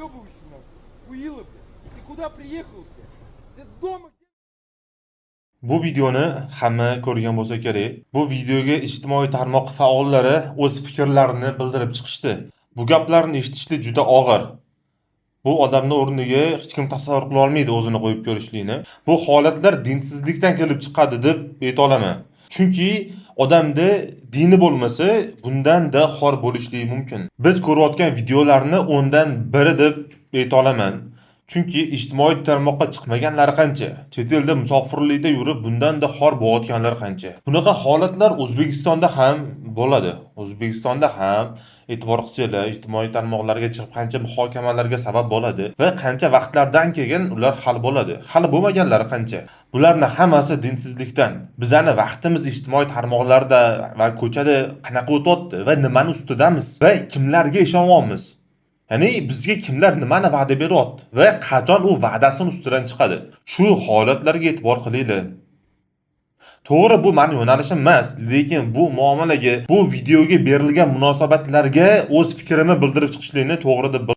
Выебывайся нахуй. Хуила, блядь. Ты куда приехал, блядь? Ты дома... Bu videoni hamma ko'rgan bo'lsa kerak. Bu videoga ijtimoiy tarmoq faollari o'z fikrlarini bildirib chiqishdi. Bu gaplarni eshitishlik juda og'ir. Bu odamni o'rniga hech kim tasavvur qila olmaydi o'zini qo'yib ko'rishlikni. Bu holatlar dinsizlikdan kelib chiqadi deb ayta olaman. Chunki odamda dini bo'lmasa, bundan-da xor bo'lishligi mumkin. Biz ko'rayotgan videolarni o'ndan biri deb ayta olaman. Chunki ijtimoiy tarmoqqa chiqmaganlari qancha, chet elda musofirlikda yurib bundan-da xor bo'layotganlar qancha. Bunaqa holatlar O'zbekistonda ham bo'ladi. O'zbekistonda ham e'tibor qilsanglar, ijtimoiy tarmoqlarga chiqib qancha muhokamalarga sabab bo'ladi va qancha vaqtlardan keyin ular hal bo'ladi. Hali bo'lmaganlari qancha. Bularni hammasi dinsizlikdan. Bizani vaqtimiz ijtimoiy tarmoqlarda va ko'chada qanaqa o'tyapti va nimani ustidamiz va kimlarga ishonyapmiz? Ya'ni bizga kimlar nimani va'da beryapti va qachon u va'dasini ustidan chiqadi? Shu holatlarga e'tibor qilinglar. To'g'ri, bu meni yo'nalishim emas, lekin bu muomalaga, bu videoga berilgan munosabatlarga o'z fikrimni bildirib chiqishlikni to'g'ri deb